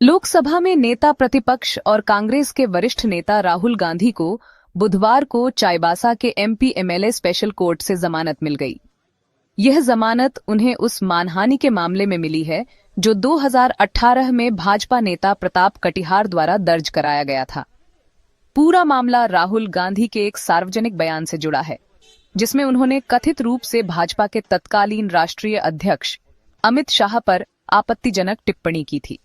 लोकसभा में नेता प्रतिपक्ष और कांग्रेस के वरिष्ठ नेता राहुल गांधी को बुधवार को चाईबासा के एमपी एमएलए स्पेशल कोर्ट से जमानत मिल गई। यह जमानत उन्हें उस मानहानि के मामले में मिली है जो 2018 में भाजपा नेता प्रताप कटिहार द्वारा दर्ज कराया गया था। पूरा मामला राहुल गांधी के एक सार्वजनिक बयान से जुड़ा है, जिसमें उन्होंने कथित रूप से भाजपा के तत्कालीन राष्ट्रीय अध्यक्ष अमित शाह पर आपत्तिजनक टिप्पणी की थी।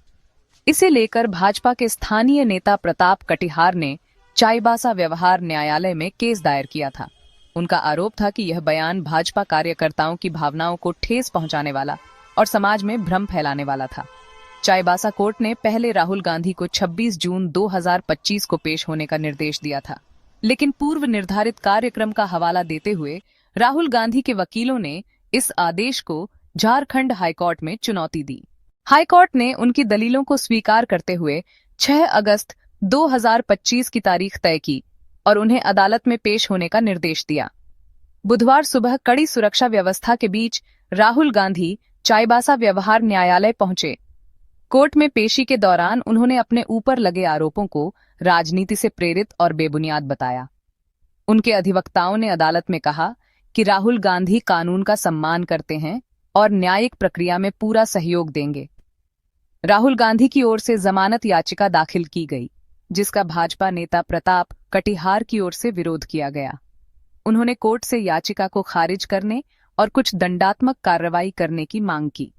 इसे लेकर भाजपा के स्थानीय नेता प्रताप कटिहार ने चाईबासा व्यवहार न्यायालय में केस दायर किया था। उनका आरोप था कि यह बयान भाजपा कार्यकर्ताओं की भावनाओं को ठेस पहुंचाने वाला और समाज में भ्रम फैलाने वाला था। चाईबासा कोर्ट ने पहले राहुल गांधी को 26 जून 2025 को पेश होने का निर्देश दिया था, लेकिन पूर्व निर्धारित कार्यक्रम का हवाला देते हुए राहुल गांधी के वकीलों ने इस आदेश को झारखंड हाईकोर्ट में चुनौती दी। हाईकोर्ट ने उनकी दलीलों को स्वीकार करते हुए 6 अगस्त 2025 की तारीख तय की और उन्हें अदालत में पेश होने का निर्देश दिया। बुधवार सुबह कड़ी सुरक्षा व्यवस्था के बीच राहुल गांधी चाईबासा व्यवहार न्यायालय पहुंचे। कोर्ट में पेशी के दौरान उन्होंने अपने ऊपर लगे आरोपों को राजनीति से प्रेरित और बेबुनियाद बताया। उनके अधिवक्ताओं ने अदालत में कहा कि राहुल गांधी कानून का सम्मान करते हैं और न्यायिक प्रक्रिया में पूरा सहयोग देंगे। राहुल गांधी की ओर से जमानत याचिका दाखिल की गई, जिसका भाजपा नेता प्रताप कटिहार की ओर से विरोध किया गया। उन्होंने कोर्ट से याचिका को खारिज करने और कुछ दंडात्मक कार्रवाई करने की मांग की।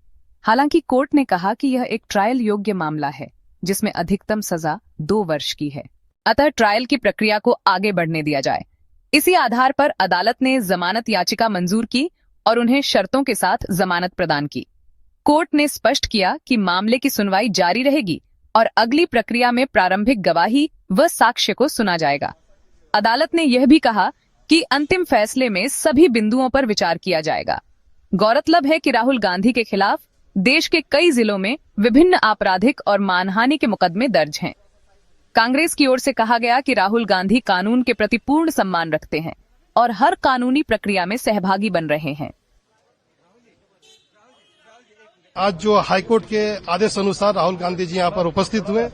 हालांकि कोर्ट ने कहा कि यह एक ट्रायल योग्य मामला है, जिसमें अधिकतम सजा 2 वर्ष की है, अतः ट्रायल की प्रक्रिया को आगे बढ़ने दिया जाए। इसी आधार पर अदालत ने जमानत याचिका मंजूर की और उन्हें शर्तों के साथ जमानत प्रदान की। कोर्ट ने स्पष्ट किया कि मामले की सुनवाई जारी रहेगी और अगली प्रक्रिया में प्रारंभिक गवाही व साक्ष्य को सुना जाएगा। अदालत ने यह भी कहा कि अंतिम फैसले में सभी बिंदुओं पर विचार किया जाएगा। गौरतलब है कि राहुल गांधी के खिलाफ देश के कई जिलों में विभिन्न आपराधिक और मानहानि के मुकदमे दर्ज हैं। कांग्रेस की ओर से कहा गया कि राहुल गांधी कानून के प्रति पूर्ण सम्मान रखते हैं और हर कानूनी प्रक्रिया में सहभागी बन रहे हैं। आज जो हाईकोर्ट के आदेश अनुसार राहुल गांधी जी यहाँ पर उपस्थित हुए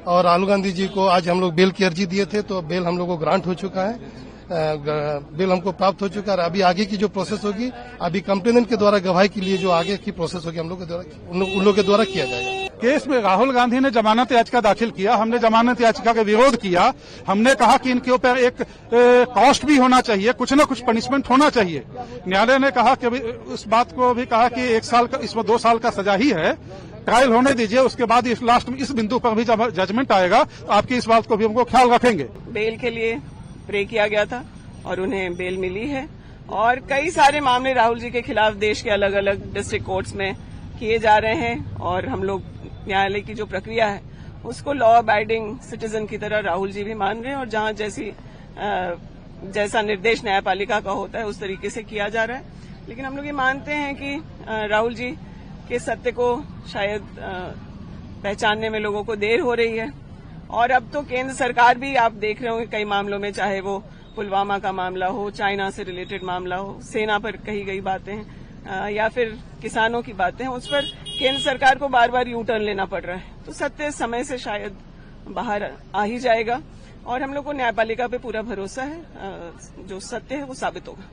और राहुल गांधी जी को आज हम लोग बेल की अर्जी दिए थे, तो बेल हम लोग को ग्रांट हो चुका है। बेल हमको प्राप्त हो चुका है। अभी आगे की जो प्रोसेस होगी, अभी कंप्लेनेंट के द्वारा गवाही के लिए जो आगे की प्रोसेस होगी हम लोग के द्वारा उन लोग के द्वारा किया जाएगा। केस में राहुल गांधी ने जमानत याचिका दाखिल किया। हमने जमानत याचिका का विरोध किया। हमने कहा कि इनके ऊपर एक कॉस्ट भी होना चाहिए, कुछ न कुछ पनिशमेंट होना चाहिए। न्यायालय ने कहा कि उस बात को भी कहा कि 1 साल का, इसमें 2 साल का सजा ही है, ट्रायल होने दीजिए, उसके बाद इस लास्ट में इस बिंदु पर भी जब जजमेंट आएगा तो आपकी इस बात को भी हमको ख्याल रखेंगे। बेल के लिए प्रे किया गया था और उन्हें बेल मिली है और कई सारे मामले राहुल जी के खिलाफ देश के अलग अलग डिस्ट्रिक्ट कोर्ट्स में किए जा रहे हैं और हम लोग न्यायालय की जो प्रक्रिया है उसको लॉ अबाइडिंग सिटीजन की तरह राहुल जी भी मान रहे हैं और जहां जैसा निर्देश न्यायपालिका का होता है उस तरीके से किया जा रहा है। लेकिन हम लोग ये मानते हैं कि राहुल जी के सत्य को शायद पहचानने में लोगों को देर हो रही है और अब तो केंद्र सरकार भी, आप देख रहे होंगे कई मामलों में, चाहे वो पुलवामा का मामला हो, चाइना से रिलेटेड मामला हो, सेना पर कही गई बातें या फिर किसानों की बातें हैं, उस पर केंद्र सरकार को बार बार यू टर्न लेना पड़ रहा है। तो सत्य समय से शायद बाहर आ ही जाएगा और हम लोग को न्यायपालिका पे पूरा भरोसा है, जो सत्य है वो साबित होगा।